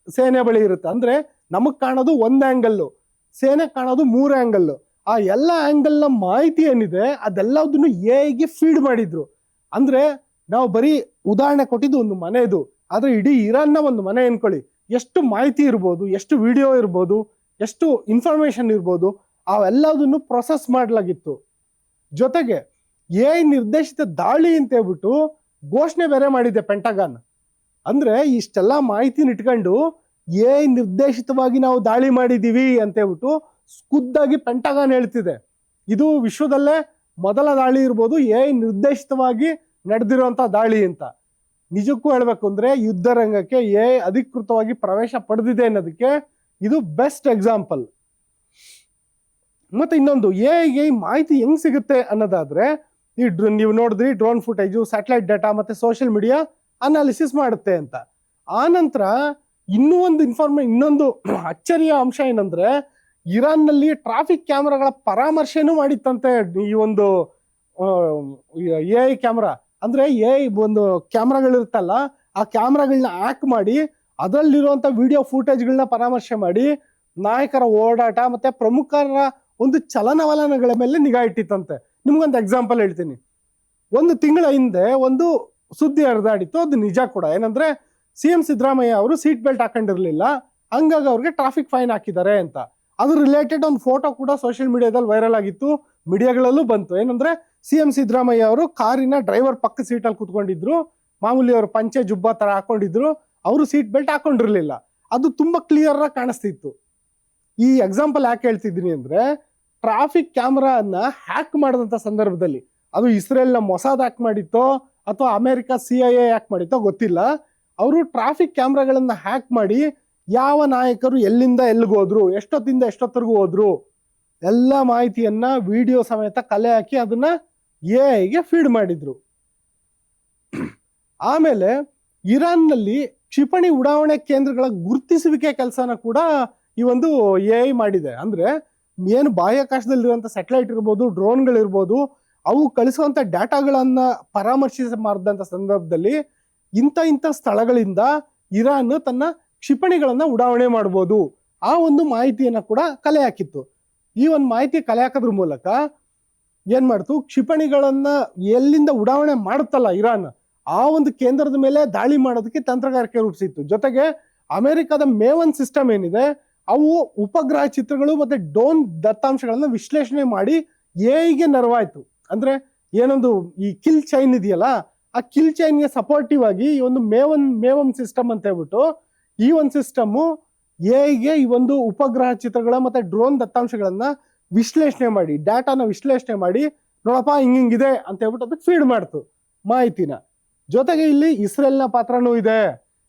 ಸೇನೆ ಬಳಿ ಇರುತ್ತೆ. ಅಂದ್ರೆ ನಮಗ್ ಕಾಣೋದು ಒಂದು ಆಂಗಲ್ಲು, ಸೇನೆ ಕಾಣೋದು 3 ಆಂಗಲ್ಲು. ಆ ಎಲ್ಲ ಆಂಗಲ್ನ ಮಾಹಿತಿ ಏನಿದೆ ಅದೆಲ್ಲದನ್ನು ಎಐಗೆ ಫೀಡ್ ಮಾಡಿದ್ರು. ಅಂದ್ರೆ ನಾವು ಬರೀ ಉದಾಹರಣೆ ಕೊಟ್ಟಿದ್ದು ಒಂದು ಮನೆದು, ಆದ್ರೆ ಇಡೀ ಇರಾನ್ನ ಒಂದು ಮನೆ ಅನ್ಕೊಳ್ಳಿ, ಎಷ್ಟು ಮಾಹಿತಿ ಇರ್ಬೋದು, ಎಷ್ಟು ವಿಡಿಯೋ ಇರ್ಬೋದು, ಎಷ್ಟು ಇನ್ಫಾರ್ಮೇಶನ್ ಇರ್ಬೋದು, ಅವೆಲ್ಲದನ್ನು ಪ್ರೊಸೆಸ್ ಮಾಡಲಾಗಿತ್ತು. ಜೊತೆಗೆ ಎಐ ನಿರ್ದೇಶಿತ ದಾಳಿ ಅಂತ ಹೇಳ್ಬಿಟ್ಟು ಘೋಷಣೆ ಬೇರೆ ಮಾಡಿದೆ ಪೆಂಟಗಾನ್. ಅಂದ್ರೆ ಇಷ್ಟೆಲ್ಲ ಮಾಹಿತಿನ ಇಟ್ಕೊಂಡು ಎಐ ನಿರ್ದೇಶಿತವಾಗಿ ನಾವು ದಾಳಿ ಮಾಡಿದೀವಿ ಅಂತ ಹೇಳ್ಬಿಟ್ಟು ಖುದ್ದಾಗಿ ಪೆಂಟಗಾನ್ ಹೇಳ್ತಿದೆ. ಇದು ವಿಶ್ವದಲ್ಲೇ ಮೊದಲ ದಾಳಿ ಇರ್ಬೋದು ಎಐ ನಿರ್ದೇಶಿತವಾಗಿ ನಡೆದಿರುವಂತ ದಾಳಿ ಅಂತ. ನಿಜಕ್ಕೂ ಹೇಳ್ಬೇಕು ಅಂದ್ರೆ ಯುದ್ಧ ರಂಗಕ್ಕೆ ಎಐ ಅಧಿಕೃತವಾಗಿ ಪ್ರವೇಶ ಪಡೆದಿದೆ ಅನ್ನೋದಕ್ಕೆ ಇದು ಬೆಸ್ಟ್ ಎಕ್ಸಾಂಪಲ್. ಮತ್ತೆ ಇನ್ನೊಂದು ಎಐಗೆ ಮಾಹಿತಿ ಹೆಂಗ್ ಸಿಗುತ್ತೆ ಅನ್ನೋದಾದ್ರೆ ನೀವು ನೋಡಿದ್ರಿ ಡ್ರೋನ್ ಫುಟೇಜು, ಸ್ಯಾಟಲೈಟ್ ಡಾಟಾ ಮತ್ತೆ ಸೋಷಿಯಲ್ ಮೀಡಿಯಾ ಅನಾಲಿಸಿಸ್ ಮಾಡುತ್ತೆ ಅಂತ. ಆ ನಂತರ ಇನ್ನೊಂದು ಅಚ್ಚರಿಯ ಅಂಶ ಏನಂದ್ರೆ ಇರಾನ್ನಲ್ಲಿ ಟ್ರಾಫಿಕ್ ಕ್ಯಾಮ್ರಾಗಳ ಪರಾಮರ್ಶೆನೂ ಮಾಡಿತ್ತಂತೆ ಈ ಒಂದು ಎಐ ಕ್ಯಾಮ್ರಾ. ಅಂದ್ರೆ ಎಐ ಒಂದು ಕ್ಯಾಮ್ರಾಗಳಿರುತ್ತಲ್ಲ ಆ ಕ್ಯಾಮ್ರಾಗಳನ್ನ ಹ್ಯಾಕ್ ಮಾಡಿ ಅದರಲ್ಲಿರುವಂತ ವಿಡಿಯೋ ಫುಟೇಜ್ಗಳನ್ನ ಪರಾಮರ್ಶೆ ಮಾಡಿ ನಾಯಕರ ಓಡಾಟ ಮತ್ತೆ ಪ್ರಮುಖರ ಒಂದು ಚಲನವಲನಗಳ ಮೇಲೆ ನಿಗಾ ಇಟ್ಟಿತ್ತಂತೆ. ನಿಮ್ಗೊಂದು ಎಕ್ಸಾಂಪಲ್ ಹೇಳ್ತೀನಿ. 1 ತಿಂಗಳ ಹಿಂದೆ ಒಂದು ಸುದ್ದಿ ಹರಿದಾಡಿತ್ತು, ಅದು ನಿಜ ಕೂಡ. ಏನಂದ್ರೆ CM ಸಿದ್ದರಾಮಯ್ಯ ಅವರು ಸೀಟ್ ಬೆಲ್ಟ್ ಹಾಕೊಂಡಿರ್ಲಿಲ್ಲ, ಹಂಗಾಗಿ ಅವ್ರಿಗೆ ಟ್ರಾಫಿಕ್ ಫೈನ್ ಹಾಕಿದ್ದಾರೆ ಅಂತ. ಅದ್ರ ರಿಲೇಟೆಡ್ ಒಂದು ಫೋಟೋ ಕೂಡ ಸೋಷಿಯಲ್ ಮೀಡಿಯಾದಲ್ಲಿ ವೈರಲ್ ಆಗಿತ್ತು, ಮೀಡಿಯಾಗಳಲ್ಲೂ ಬಂತು. ಏನಂದ್ರೆ CM ಸಿದ್ದರಾಮಯ್ಯ ಅವರು ಕಾರಿನ ಡ್ರೈವರ್ ಪಕ್ಕ ಸೀಟಲ್ಲಿ ಕುತ್ಕೊಂಡಿದ್ರು, ಮಾಮೂಲಿ ಅವರು ಪಂಚೆ ಜುಬ್ಬಾ ತರ ಹಾಕೊಂಡಿದ್ರು, ಅವರು ಸೀಟ್ ಬೆಲ್ಟ್ ಹಾಕೊಂಡಿರ್ಲಿಲ್ಲ. ಅದು ತುಂಬಾ ಕ್ಲಿಯರ್ ಆಗಿ ಕಾಣಿಸ್ತಿತ್ತು. ಈ ಎಕ್ಸಾಂಪಲ್ ಯಾಕೆ ಹೇಳ್ತಿದ್ದೀನಿ ಅಂದ್ರೆ ಟ್ರಾಫಿಕ್ ಕ್ಯಾಮ್ರಾನ ಹ್ಯಾಕ್ ಮಾಡಿದಂಥ ಸಂದರ್ಭದಲ್ಲಿ, ಅದು ಇಸ್ರೇಲ್ನ ಮೊಸಾದ್ ಹ್ಯಾಕ್ ಮಾಡಿತ್ತೋ ಅಥವಾ ಅಮೆರಿಕ CIA ಹ್ಯಾಕ್ ಮಾಡಿತ್ತೋ ಗೊತ್ತಿಲ್ಲ, ಅವರು ಟ್ರಾಫಿಕ್ ಕ್ಯಾಮ್ರಾಗಳನ್ನ ಹ್ಯಾಕ್ ಮಾಡಿ ಯಾವ ನಾಯಕರು ಎಲ್ಲಿಂದ ಎಲ್ಲಿಗೆ ಹೋದ್ರು, ಎಷ್ಟೊತ್ತಿಂದ ಎಷ್ಟೊತ್ತರೆಗೂ ಹೋದ್ರು ಎಲ್ಲ ಮಾಹಿತಿಯನ್ನ ವಿಡಿಯೋ ಸಮೇತ ಕಲೆ ಹಾಕಿ ಅದನ್ನ ಎಐಗೆ ಫೀಡ್ ಮಾಡಿದ್ರು. ಆಮೇಲೆ ಇರಾನ್ನಲ್ಲಿ ಕ್ಷಿಪಣಿ ಉಡಾವಣೆ ಕೇಂದ್ರಗಳ ಗುರುತಿಸುವಿಕೆ ಕೆಲಸನ ಕೂಡ ಈ ಒಂದು ಎಐ ಮಾಡಿದೆ. ಅಂದ್ರೆ ಏನು ಬಾಹ್ಯಾಕಾಶದಲ್ಲಿರುವಂಥ ಸ್ಯಾಟಲೈಟ್ ಇರ್ಬೋದು, ಡ್ರೋನ್ಗಳಿರ್ಬೋದು, ಅವು ಕಳಿಸುವಂಥ ಡಾಟಾಗಳನ್ನ ಪರಾಮರ್ಶಿಸಿ ಮಾಡಿದಂಥ ಸಂದರ್ಭದಲ್ಲಿ ಇಂಥ ಸ್ಥಳಗಳಿಂದ ಇರಾನ್ ತನ್ನ ಕ್ಷಿಪಣಿಗಳನ್ನ ಉಡಾವಣೆ ಮಾಡ್ಬೋದು, ಆ ಒಂದು ಮಾಹಿತಿಯನ್ನ ಕೂಡ ಕಲೆ ಹಾಕಿತ್ತು. ಈ ಒಂದು ಮಾಹಿತಿ ಕಲೆ ಹಾಕೋದ್ರ ಮೂಲಕ ಏನ್ ಮಾಡ್ತು, ಕ್ಷಿಪಣಿಗಳನ್ನ ಎಲ್ಲಿಂದ ಉಡಾವಣೆ ಮಾಡುತ್ತಲ್ಲ ಇರಾನ್, ಆ ಒಂದು ಕೇಂದ್ರದ ಮೇಲೆ ದಾಳಿ ಮಾಡೋದಕ್ಕೆ ತಂತ್ರಗಾರಿಕೆ ರೂಪಿಸಿತ್ತು. ಜೊತೆಗೆ ಅಮೆರಿಕದ ಮೇವನ್ ಸಿಸ್ಟಮ್ ಏನಿದೆ ಅವು ಉಪಗ್ರಹ ಚಿತ್ರಗಳು ಮತ್ತೆ ಡ್ರೋನ್ ದತ್ತಾಂಶಗಳನ್ನ ವಿಶ್ಲೇಷಣೆ ಮಾಡಿ ಎಐಗೆ ನೆರವಾಯ್ತು. ಅಂದ್ರೆ ಏನೊಂದು ಈ ಕಿಲ್ ಚೈನ್ ಇದೆಯಲ್ಲ, ಆ ಕಿಲ್ ಚೈನ್ಗೆ ಸಪೋರ್ಟಿವ್ ಆಗಿ ಈ ಒಂದು ಮೇವಮ್ ಸಿಸ್ಟಮ್ ಅಂತ ಹೇಳ್ಬಿಟ್ಟು ಈ ಒಂದು ಸಿಸ್ಟಮ್ ಎಐಗೆ ಈ ಒಂದು ಉಪಗ್ರಹ ಚಿತ್ರಗಳ ಮತ್ತೆ ಡ್ರೋನ್ ದತ್ತಾಂಶಗಳನ್ನ ವಿಶ್ಲೇಷಣೆ ಮಾಡಿ, ಡಾಟಾನ ವಿಶ್ಲೇಷಣೆ ಮಾಡಿ, ನೋಡಪ್ಪ ಹಿಂಗಿದೆ ಅಂತ ಹೇಳ್ಬಿಟ್ಟು ಅದಕ್ಕೆ ಫೀಡ್ ಮಾಡ್ತು ಮಾಹಿತಿನ. ಜೊತೆಗೆ ಇಲ್ಲಿ ಇಸ್ರೇಲ್ನ ಪಾತ್ರನೂ ಇದೆ.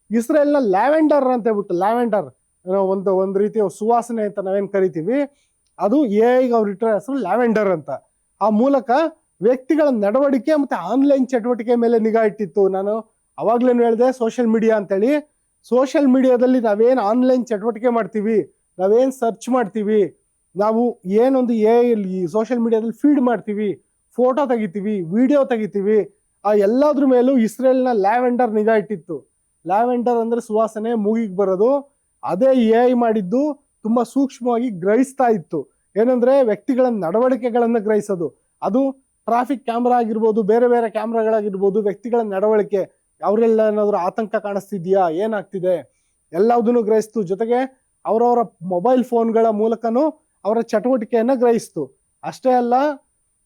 ಇಸ್ರೇಲ್ನ ಲ್ಯಾವೆಂಡರ್ ಅಂತ ಹೇಳ್ಬಿಟ್ಟು, ಲ್ಯಾವೆಂಡರ್ ಒಂದು ರೀತಿಯ ಸುವಾಸನೆ ಅಂತ ನಾವೇನ್ ಕರಿತೀವಿ, ಅದು ಎಐಗೆ ಅವ್ರು ಇಟ್ಟರೆ ಹೆಸರು ಲ್ಯಾವೆಂಡರ್ ಅಂತ. ಆ ಮೂಲಕ ವ್ಯಕ್ತಿಗಳ ನಡವಳಿಕೆ ಮತ್ತೆ ಆನ್ಲೈನ್ ಚಟುವಟಿಕೆ ಮೇಲೆ ನಿಗಾ ಇಟ್ಟಿತ್ತು. ನಾನು ಅವಾಗ್ಲೇನು ಹೇಳಿದೆ ಸೋಷಿಯಲ್ ಮೀಡಿಯಾ ಅಂತೇಳಿ. ಸೋಷಿಯಲ್ ಮೀಡಿಯಾದಲ್ಲಿ ನಾವೇನು ಆನ್ಲೈನ್ ಚಟುವಟಿಕೆ ಮಾಡ್ತೀವಿ, ನಾವೇನು ಸರ್ಚ್ ಮಾಡ್ತೀವಿ, ನಾವು ಏನೊಂದು ಈ ಸೋಷಿಯಲ್ ಮೀಡಿಯಾದಲ್ಲಿ ಫೀಡ್ ಮಾಡ್ತೀವಿ, ಫೋಟೋ ತೆಗಿತೀವಿ, ವಿಡಿಯೋ ತೆಗಿತೀವಿ, ಆ ಎಲ್ಲದ್ರ ಮೇಲೂ ಇಸ್ರೇಲ್ನ ಲ್ಯಾವೆಂಡರ್ ನಿಗಾ ಇಟ್ಟಿತ್ತು. ಲ್ಯಾವೆಂಡರ್ ಅಂದ್ರೆ ಸುವಾಸನೆ, ಮೂಗಿಗೆ ಬರೋದು. ಅದೇ ಎಐ ಮಾಡಿದ್ದು ತುಂಬಾ ಸೂಕ್ಷ್ಮವಾಗಿ ಗ್ರಹಿಸ್ತಾ ಇತ್ತು. ಏನಂದ್ರೆ ವ್ಯಕ್ತಿಗಳ ನಡವಳಿಕೆಗಳನ್ನ ಗ್ರಹಿಸೋದು. ಅದು ಟ್ರಾಫಿಕ್ ಕ್ಯಾಮ್ರಾ ಆಗಿರ್ಬೋದು, ಬೇರೆ ಬೇರೆ ಕ್ಯಾಮ್ರಾಗಳಾಗಿರ್ಬೋದು, ವ್ಯಕ್ತಿಗಳ ನಡವಳಿಕೆ, ಅವರೆಲ್ಲ ಏನಾದ್ರು ಆತಂಕ ಕಾಣಿಸ್ತಿದ್ಯಾ, ಏನಾಗ್ತಿದೆ ಎಲ್ಲದನ್ನು ಗ್ರಹಿಸ್ತು. ಜೊತೆಗೆ ಅವರವರ ಮೊಬೈಲ್ ಫೋನ್ಗಳ ಮೂಲಕನೂ ಅವರ ಚಟುವಟಿಕೆಯನ್ನ ಗ್ರಹಿಸ್ತು. ಅಷ್ಟೇ ಅಲ್ಲ,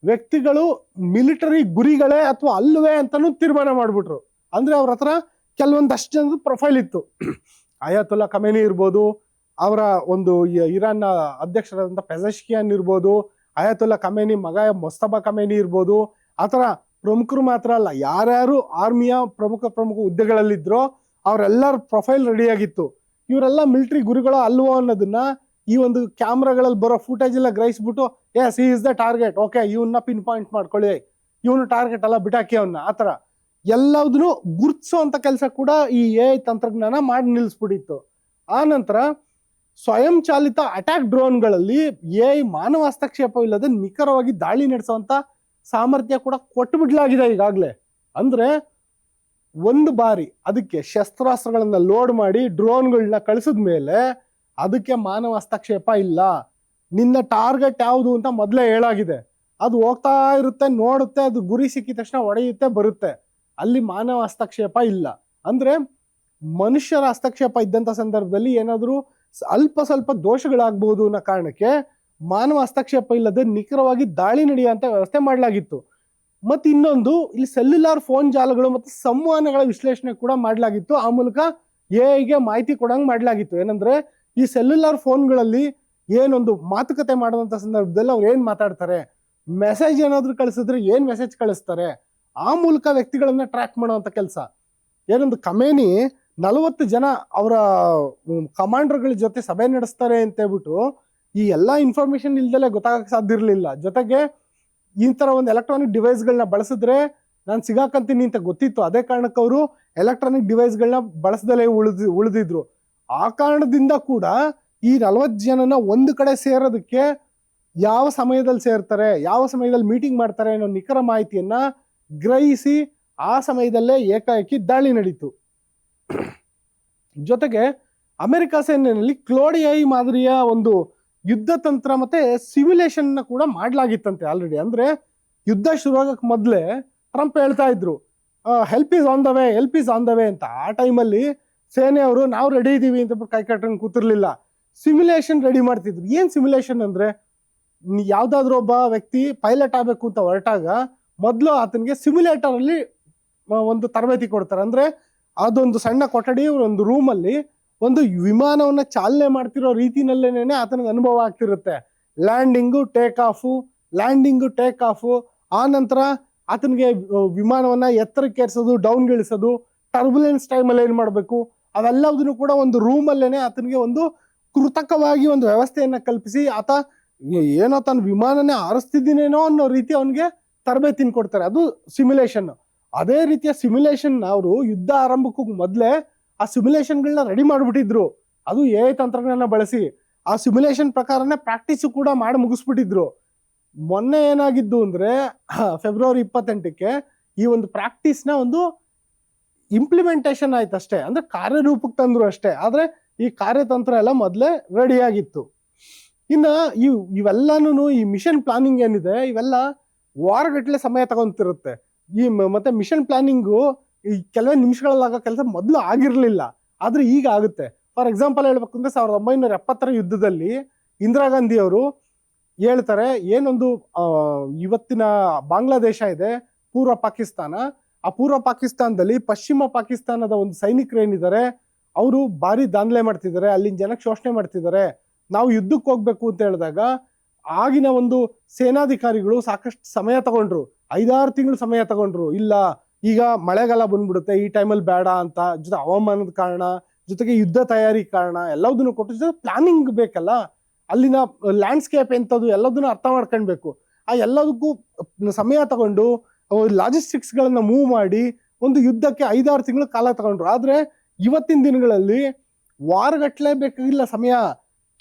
ವ್ಯಕ್ತಿಗಳು ಮಿಲಿಟರಿ ಗುರಿಗಳೇ ಅಥವಾ ಅಲ್ವೇ ಅಂತಾನು ತೀರ್ಮಾನ ಮಾಡ್ಬಿಟ್ರು. ಅಂದ್ರೆ ಅವ್ರ ಹತ್ರ ಕೆಲವೊಂದಷ್ಟು ಜನದ ಪ್ರೊಫೈಲ್ ಇತ್ತು. ಅಯಾತುಲ್ಲಾ ಖಮೇನಿ ಇರ್ಬೋದು, ಅವರ ಒಂದು ಇರಾನ್ನ ಅಧ್ಯಕ್ಷರಾದಂಥ ಪೆಜೆಶ್ಕಿಯಾನ್ ಇರ್ಬೋದು, ಅಯಾತುಲ್ಲಾ ಖಮೇನಿ ಮಗ ಮೊಸ್ತಫಾ ಖಮೇನಿ ಇರ್ಬೋದು. ಆ ಥರ ಪ್ರಮುಖರು ಮಾತ್ರ ಅಲ್ಲ, ಯಾರ್ಯಾರು ಆರ್ಮಿಯ ಪ್ರಮುಖ ಹುದ್ದೆಗಳಲ್ಲಿದ್ರೋ ಅವರೆಲ್ಲರ ಪ್ರೊಫೈಲ್ ರೆಡಿಯಾಗಿತ್ತು. ಇವರೆಲ್ಲ ಮಿಲಿಟರಿ ಗುರಿಗಳು ಅಲ್ವೋ ಅನ್ನೋದನ್ನ ಈ ಒಂದು ಕ್ಯಾಮ್ರಾಗಳಲ್ಲಿ ಬರೋ ಫುಟೇಜ್ ಎಲ್ಲ ಗ್ರಹಿಸ್ಬಿಟ್ಟು yes he is the target, okay ಇವನ್ನ ಪಿನ್ ಪಾಯಿಂಟ್ ಮಾಡ್ಕೊಳ್ಳಿ, ಇವನು ಟಾರ್ಗೆಟ್ ಅಲ್ಲ ಬಿಟಾಕಿ ಅವನ್ನ, ಆ ಥರ ಎಲ್ಲದನ್ನು ಗುರ್ತಿಸೋ ಅಂತ ಕೆಲಸ ಕೂಡ ಈ AI ತಂತ್ರಜ್ಞಾನ ಮಾಡಿ ನಿಲ್ಲಿಸ್ಬಿಟ್ಟಿತ್ತು. ಆ ನಂತರ ಸ್ವಯಂ ಚಾಲಿತ ಅಟ್ಯಾಕ್ ಡ್ರೋನ್ಗಳಲ್ಲಿ AI ಮಾನವ ಹಸ್ತಕ್ಷೇಪವಿಲ್ಲದೆ ನಿಖರವಾಗಿ ದಾಳಿ ನಡೆಸುವಂತ ಸಾಮರ್ಥ್ಯ ಕೂಡ ಕೊಟ್ಟು ಬಿಡ್ಲಾಗಿದೆ ಈಗಾಗಲೇ. ಅಂದ್ರೆ ಒಂದು ಬಾರಿ ಅದಕ್ಕೆ ಶಸ್ತ್ರಾಸ್ತ್ರಗಳನ್ನ ಲೋಡ್ ಮಾಡಿ ಡ್ರೋನ್ಗಳನ್ನ ಕಳಿಸಿದ ಮೇಲೆ ಅದಕ್ಕೆ ಮಾನವ ಹಸ್ತಕ್ಷೇಪ ಇಲ್ಲ. ನಿನ್ನ ಟಾರ್ಗೆಟ್ ಯಾವುದು ಅಂತ ಮೊದಲೇ ಹೇಳಾಗಿದೆ. ಅದು ಹೋಗ್ತಾ ಇರುತ್ತೆ, ನೋಡುತ್ತೆ, ಅದು ಗುರಿ ಸಿಕ್ಕಿದ ತಕ್ಷಣ ಹೊಡೆಯುತ್ತೆ, ಬರುತ್ತೆ. ಅಲ್ಲಿ ಮಾನವ ಹಸ್ತಕ್ಷೇಪ ಇಲ್ಲ. ಅಂದ್ರೆ ಮನುಷ್ಯರ ಹಸ್ತಕ್ಷೇಪ ಇದ್ದಂಥ ಸಂದರ್ಭದಲ್ಲಿ ಏನಾದರೂ ಅಲ್ಪ ಸ್ವಲ್ಪ ದೋಷಗಳಾಗಬಹುದು ಅನ್ನೋ ಕಾರಣಕ್ಕೆ ಮಾನವ ಹಸ್ತಕ್ಷೇಪ ಇಲ್ಲದೆ ನಿಖರವಾಗಿ ದಾಳಿ ನಡೆಯುವಂತ ವ್ಯವಸ್ಥೆ ಮಾಡಲಾಗಿತ್ತು. ಮತ್ತು ಇನ್ನೊಂದು, ಇಲ್ಲಿ ಸೆಲ್ಯುಲಾರ್ ಫೋನ್ ಜಾಲಗಳು ಮತ್ತು ಸಂವಹನಗಳ ವಿಶ್ಲೇಷಣೆ ಕೂಡ ಮಾಡಲಾಗಿತ್ತು. ಆ ಮೂಲಕ AI ಮಾಹಿತಿ ಕೊಡಂಗೆ ಮಾಡಲಾಗಿತ್ತು. ಏನಂದ್ರೆ ಈ ಸೆಲ್ಯುಲಾರ್ ಫೋನ್ಗಳಲ್ಲಿ ಏನೊಂದು ಮಾತುಕತೆ ಮಾಡುವಂತ ಸಂದರ್ಭದಲ್ಲಿ ಅವ್ರು ಏನ್ ಮಾತಾಡ್ತಾರೆ, ಮೆಸೇಜ್ ಏನಾದ್ರು ಕಳಿಸಿದ್ರೆ ಏನ್ ಮೆಸೇಜ್ ಕಳಿಸ್ತಾರೆ, ಆ ಮೂಲಕ ವ್ಯಕ್ತಿಗಳನ್ನ ಟ್ರ್ಯಾಕ್ ಮಾಡುವಂತ ಕೆಲಸ. ಏನೊಂದು ಖಮೇನಿ 40 ಜನ ಅವರ ಕಮಾಂಡರ್ಗಳ ಜೊತೆ ಸಭೆ ನಡೆಸ್ತಾರೆ ಅಂತ ಹೇಳ್ಬಿಟ್ಟು ಈ ಎಲ್ಲಾ ಇನ್ಫಾರ್ಮೇಶನ್ ಇಲ್ದಲೆ ಗೊತ್ತಾಗಕ್ಕೆ ಸಾಧ್ಯ ಇರಲಿಲ್ಲ. ಜೊತೆಗೆ ಈ ತರ ಒಂದು ಎಲೆಕ್ಟ್ರಾನಿಕ್ ಡಿವೈಸ್ಗಳನ್ನ ಬಳಸಿದ್ರೆ ನಾನು ಸಿಗಾಕಂತೀನಿ ಅಂತ ಗೊತ್ತಿತ್ತು. ಅದೇ ಕಾರಣಕ್ಕೆ ಅವರು ಎಲೆಕ್ಟ್ರಾನಿಕ್ ಡಿವೈಸ್ಗಳನ್ನ ಬಳಸದಲ್ಲೇ ಉಳಿದಿದ್ರು. ಆ ಕಾರಣದಿಂದ ಕೂಡ ಈ 40 ಜನನ ಒಂದು ಕಡೆ ಸೇರೋದಕ್ಕೆ ಯಾವ ಸಮಯದಲ್ಲಿ ಸೇರ್ತಾರೆ, ಯಾವ ಸಮಯದಲ್ಲಿ ಮೀಟಿಂಗ್ ಮಾಡ್ತಾರೆ ಅನ್ನೋ ನಿಖರ ಮಾಹಿತಿಯನ್ನ ಗ್ರಹಿಸಿ ಆ ಸಮಯದಲ್ಲೇ ಏಕಾಏಕಿ ದಾಳಿ ನಡೀತು. ಜೊತೆಗೆ ಅಮೆರಿಕ ಸೇನೆಯಲ್ಲಿ ಕ್ಲೋಡ್ AI ಮಾದರಿಯ ಒಂದು ಯುದ್ಧ ತಂತ್ರ ಮತ್ತೆ ಸಿಮ್ಯುಲೇಷನ್ ಕೂಡ ಮಾಡ್ಲಾಗಿತ್ತಂತೆ ಆಲ್ರೆಡಿ. ಅಂದ್ರೆ ಯುದ್ಧ ಶುರುವಾಗಕ್ಕೆ ಮೊದಲೇ ಟ್ರಂಪ್ ಹೇಳ್ತಾ ಇದ್ರು help is on the way, help is on the way ಅಂತ. ಆ ಟೈಮಲ್ಲಿ ಸೇನೆಯವರು ನಾವು ರೆಡಿ ಇದೀವಿ ಅಂತ ಕೈ ಕಟ್ಟಂಗೆ ಕೂತಿರ್ಲಿಲ್ಲ, ಸಿಮ್ಯುಲೇಷನ್ ರೆಡಿ ಮಾಡ್ತಿದ್ರು. ಏನ್ ಸಿಮ್ಯುಲೇಷನ್ ಅಂದ್ರೆ, ಯಾವ್ದಾದ್ರು ಒಬ್ಬ ವ್ಯಕ್ತಿ ಪೈಲಟ್ ಆಗ್ಬೇಕು ಅಂತ ಹೊರಟಾಗ ಮೊದಲು ಆತನಿಗೆ ಸಿಮ್ಯುಲೇಟರ್ ಅಲ್ಲಿ ಒಂದು ತರಬೇತಿ ಕೊಡ್ತಾರೆ. ಅಂದ್ರೆ ಅದೊಂದು ಸಣ್ಣ ಕೊಠಡಿ, ಒಂದು ರೂಮ್ ಅಲ್ಲಿ ಒಂದು ವಿಮಾನವನ್ನ ಚಾಲನೆ ಮಾಡ್ತಿರೋ ರೀತಿನಲ್ಲೇನೆ ಆತನಿಗೆ ಅನುಭವ ಆಗ್ತಿರುತ್ತೆ. ಲ್ಯಾಂಡಿಂಗು ಟೇಕ್ ಆಫು, ಆ ನಂತರ ಆತನಿಗೆ ವಿಮಾನವನ್ನ ಎತ್ತರಕ್ಕೆ ಏರಿಸೋದು, ಡೌನ್ ಇಳಿಸೋದು, ಟರ್ಬುಲೆನ್ಸ್ ಟೈಮಲ್ಲಿ ಏನ್ ಮಾಡಬೇಕು, ಅವೆಲ್ಲದನ್ನು ಕೂಡ ಒಂದು ರೂಮ್ ಅಲ್ಲೇನೆ ಆತನಿಗೆ ಒಂದು ಕೃತಕವಾಗಿ ಒಂದು ವ್ಯವಸ್ಥೆಯನ್ನ ಕಲ್ಪಿಸಿ ಆತ ಏನೋ ತನ್ನ ವಿಮಾನನೇ ಹಾರಿಸ್ತಿದ್ದೀನೇನೋ ಅನ್ನೋ ರೀತಿ ಅವನಿಗೆ ತರಬೇತಿನ ಕೊಡ್ತಾರೆ. ಅದು ಸಿಮ್ಯುಲೇಷನ್. ಅದೇ ರೀತಿಯ ಸಿಮ್ಯುಲೇಷನ್ ಅವರು ಯುದ್ಧ ಆರಂಭಕ್ಕೂ ಮೊದಲೇ ಆ ಸಿಮ್ಯುಲೇಷನ್ಗಳನ್ನ ರೆಡಿ ಮಾಡಿಬಿಟ್ಟಿದ್ರು. ಅದು AI ತಂತ್ರಜ್ಞಾನ ಬಳಸಿ ಆ ಸಿಮ್ಯುಲೇಷನ್ ಪ್ರಕಾರನೇ ಪ್ರಾಕ್ಟೀಸ್ ಕೂಡ ಮಾಡಿ ಮುಗಿಸ್ಬಿಟ್ಟಿದ್ರು. ಮೊನ್ನೆ ಏನಾಗಿದ್ದು ಅಂದ್ರೆ ಫೆಬ್ರವರಿ 28ಕ್ಕೆ ಈ ಒಂದು ಪ್ರಾಕ್ಟೀಸ್ನ ಒಂದು ಇಂಪ್ಲಿಮೆಂಟೇಷನ್ ಆಯ್ತು ಅಷ್ಟೇ, ಅಂದ್ರೆ ಕಾರ್ಯರೂಪಕ್ಕೆ ತಂದ್ರು ಅಷ್ಟೇ. ಆದ್ರೆ ಈ ಕಾರ್ಯತಂತ್ರ ಎಲ್ಲ ಮೊದಲೇ ರೆಡಿ ಆಗಿತ್ತು. ಇನ್ನು ಇವೆಲ್ಲಾನು ಈ ಮಿಷನ್ ಪ್ಲಾನಿಂಗ್ ಏನಿದೆ ಇವೆಲ್ಲ ವಾರಗಟ್ಟಲೆ ಸಮಯ ತಗೊಂತಿರುತ್ತೆ. ಮತ್ತೆ ಮಿಷನ್ ಪ್ಲಾನಿಂಗು ಈ ಕೆಲವೇ ನಿಮಿಷಗಳಲ್ಲಾಗೋ ಕೆಲಸ ಮೊದಲು ಆಗಿರ್ಲಿಲ್ಲ, ಆದ್ರೆ ಈಗ ಆಗುತ್ತೆ. ಫಾರ್ ಎಕ್ಸಾಂಪಲ್ ಹೇಳ್ಬೇಕು ಅಂದ್ರೆ 1970ರ ಯುದ್ಧದಲ್ಲಿ ಇಂದಿರಾ ಗಾಂಧಿ ಅವರು ಹೇಳ್ತಾರೆ, ಏನೊಂದು ಇವತ್ತಿನ ಬಾಂಗ್ಲಾದೇಶ ಇದೆ, ಪೂರ್ವ ಪಾಕಿಸ್ತಾನ, ಆ ಪೂರ್ವ ಪಾಕಿಸ್ತಾನದಲ್ಲಿ ಪಶ್ಚಿಮ ಪಾಕಿಸ್ತಾನದ ಒಂದು ಸೈನಿಕರು ಏನಿದ್ದಾರೆ ಅವರು ಭಾರಿ ದಾಂಧಲೆ ಮಾಡ್ತಿದ್ದಾರೆ, ಅಲ್ಲಿನ ಜನಕ್ಕೆ ಶೋಷಣೆ ಮಾಡ್ತಿದ್ದಾರೆ, ನಾವು ಯುದ್ಧಕ್ಕೆ ಹೋಗ್ಬೇಕು ಅಂತ ಹೇಳಿದಾಗ ಆಗಿನ ಒಂದು ಸೇನಾಧಿಕಾರಿಗಳು ಸಾಕಷ್ಟು ಸಮಯ ತಗೊಂಡ್ರು, 5-6 ತಿಂಗಳು ಸಮಯ ತಗೊಂಡ್ರು. ಇಲ್ಲ ಈಗ ಮಳೆಗಾಲ ಬಂದ್ಬಿಡುತ್ತೆ, ಈ ಟೈಮಲ್ಲಿ ಬೇಡ ಅಂತ, ಜೊತೆ ಹವಾಮಾನದ ಕಾರಣ, ಜೊತೆಗೆ ಯುದ್ಧ ತಯಾರಿ ಕಾರಣ ಎಲ್ಲದನ್ನು ಕೊಟ್ಟು, ಜೊತೆ ಪ್ಲಾನಿಂಗ್ ಬೇಕಲ್ಲ, ಅಲ್ಲಿನ ಲ್ಯಾಂಡ್ಸ್ಕೇಪ್ ಎಂಥದ್ದು ಎಲ್ಲದನ್ನು ಅರ್ಥ ಮಾಡ್ಕೊಳ್ಬೇಕು. ಆ ಎಲ್ಲದಕ್ಕೂ ಸಮಯ ತಗೊಂಡು ಲಾಜಿಸ್ಟಿಕ್ಸ್ಗಳನ್ನ ಮೂವ್ ಮಾಡಿ ಒಂದು ಯುದ್ಧಕ್ಕೆ 5-6 ತಿಂಗಳು ಕಾಲ ತಗೊಂಡ್ರು. ಆದ್ರೆ ಇವತ್ತಿನ ದಿನಗಳಲ್ಲಿ ವಾರಗಟ್ಟಲೆ ಬೇಕಾಗಿಲ್ಲ ಸಮಯ,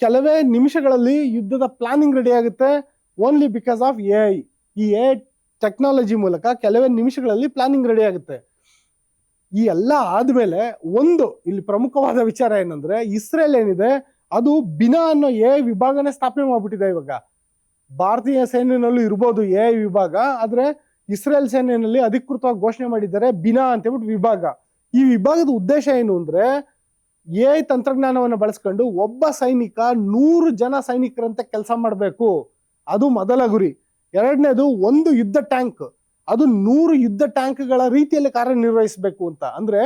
ಕೆಲವೇ ನಿಮಿಷಗಳಲ್ಲಿ ಯುದ್ಧದ ಪ್ಲಾನಿಂಗ್ ರೆಡಿ ಆಗುತ್ತೆ. Only because of AI. ಈ AI ಟೆಕ್ನಾಲಜಿ ಮೂಲಕ ಕೆಲವೇ ನಿಮಿಷಗಳಲ್ಲಿ ಪ್ಲಾನಿಂಗ್ ರೆಡಿ ಆಗುತ್ತೆ. ಈ ಎಲ್ಲ ಆದ್ಮೇಲೆ ಒಂದು ಇಲ್ಲಿ ಪ್ರಮುಖವಾದ ವಿಚಾರ ಏನಂದ್ರೆ, ಇಸ್ರೇಲ್ ಏನಿದೆ ಅದು ಬಿನಾ ಅನ್ನೋ AI ವಿಭಾಗನೇ ಸ್ಥಾಪನೆ ಮಾಡ್ಬಿಟ್ಟಿದೆ. ಇವಾಗ ಭಾರತೀಯ ಸೇನೆಯಲ್ಲೂ ಇರ್ಬೋದು AI ವಿಭಾಗ, ಆದ್ರೆ ಇಸ್ರೇಲ್ ಸೇನೆಯಲ್ಲಿ ಅಧಿಕೃತವಾಗಿ ಘೋಷಣೆ ಮಾಡಿದ್ದಾರೆ ಬಿನಾ ಅಂತ ಹೇಳ್ಬಿಟ್ಟು ವಿಭಾಗ. ಈ ವಿಭಾಗದ ಉದ್ದೇಶ ಏನು ಅಂದ್ರೆ, AI ತಂತ್ರಜ್ಞಾನವನ್ನು ಬಳಸ್ಕೊಂಡು ಒಬ್ಬ ಸೈನಿಕ 100 ಜನ ಸೈನಿಕರಂತೆ ಕೆಲಸ ಮಾಡಬೇಕು, ಅದು ಮೊದಲ ಗುರಿ. ಎರಡನೇದು ಒಂದು ಯುದ್ಧ ಟ್ಯಾಂಕ್ ಅದು 100 ಯುದ್ಧ ಟ್ಯಾಂಕ್ಗಳ ರೀತಿಯಲ್ಲಿ ಕಾರ್ಯನಿರ್ವಹಿಸಬೇಕು ಅಂತ. ಅಂದ್ರೆ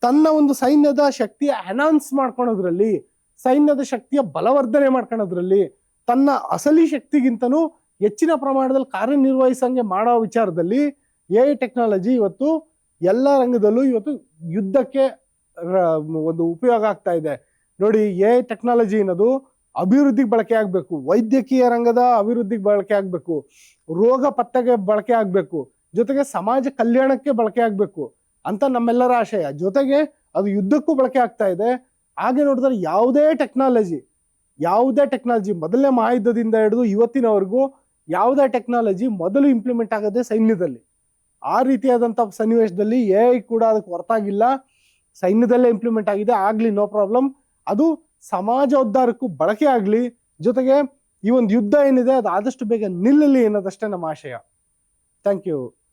ತನ್ನ ಒಂದು ಸೈನ್ಯದ ಶಕ್ತಿಯ ಎನ್ಹಾನ್ಸ್ ಮಾಡ್ಕೊಳೋದ್ರಲ್ಲಿ, ಸೈನ್ಯದ ಶಕ್ತಿಯ ಬಲವರ್ಧನೆ ಮಾಡ್ಕೊಳೋದ್ರಲ್ಲಿ, ತನ್ನ ಅಸಲಿ ಶಕ್ತಿಗಿಂತನೂ ಹೆಚ್ಚಿನ ಪ್ರಮಾಣದಲ್ಲಿ ಕಾರ್ಯನಿರ್ವಹಿಸಂಗೆ ಮಾಡೋ ವಿಚಾರದಲ್ಲಿ AI ಟೆಕ್ನಾಲಜಿ ಇವತ್ತು ಎಲ್ಲ ರಂಗದಲ್ಲೂ ಇವತ್ತು ಯುದ್ಧಕ್ಕೆ ಒಂದು ಉಪಯೋಗ ಆಗ್ತಾ ಇದೆ. ನೋಡಿ, AI ಟೆಕ್ನಾಲಜಿ ಅನ್ನೋದು ಅಭಿವೃದ್ಧಿಗೆ ಬಳಕೆ ಆಗ್ಬೇಕು, ವೈದ್ಯಕೀಯ ರಂಗದ ಅಭಿವೃದ್ಧಿಗೆ ಬಳಕೆ ಆಗ್ಬೇಕು, ರೋಗ ಪತ್ತೆಗೆ ಬಳಕೆ ಆಗ್ಬೇಕು, ಜೊತೆಗೆ ಸಮಾಜ ಕಲ್ಯಾಣಕ್ಕೆ ಬಳಕೆ ಆಗ್ಬೇಕು ಅಂತ ನಮ್ಮೆಲ್ಲರ ಆಶಯ. ಜೊತೆಗೆ ಅದು ಯುದ್ಧಕ್ಕೂ ಬಳಕೆ ಆಗ್ತಾ ಇದೆ. ಹಾಗೆ ನೋಡಿದ್ರೆ ಯಾವುದೇ ಟೆಕ್ನಾಲಜಿ ಮೊದಲನೇ ಮಹಾಯುದ್ಧದಿಂದ ಹಿಡಿದು ಇವತ್ತಿನವರೆಗೂ ಯಾವುದೇ ಟೆಕ್ನಾಲಜಿ ಮೊದಲು ಇಂಪ್ಲಿಮೆಂಟ್ ಆಗೋದೇ ಸೈನ್ಯದಲ್ಲಿ. ಆ ರೀತಿಯಾದಂಥ ಸನ್ನಿವೇಶದಲ್ಲಿ AI ಕೂಡ ಅದಕ್ಕೆ ಹೊರತಾಗಿಲ್ಲ, ಸೈನ್ಯದಲ್ಲೇ ಇಂಪ್ಲಿಮೆಂಟ್ ಆಗಿದೆ. ಆಗ್ಲಿ, ನೋ ಪ್ರಾಬ್ಲಮ್. ಅದು ಸಮಾಜೋದ್ಧಾರಕ್ಕೂ ಬಳಕೆ ಆಗಲಿ. ಜೊತೆಗೆ ಈ ಒಂದು ಯುದ್ಧ ಏನಿದೆ ಅದು ಆದಷ್ಟು ಬೇಗ ನಿಲ್ಲಲಿ ಅನ್ನೋದಷ್ಟೇ ನಮ್ಮ ಆಶಯ. Thank you.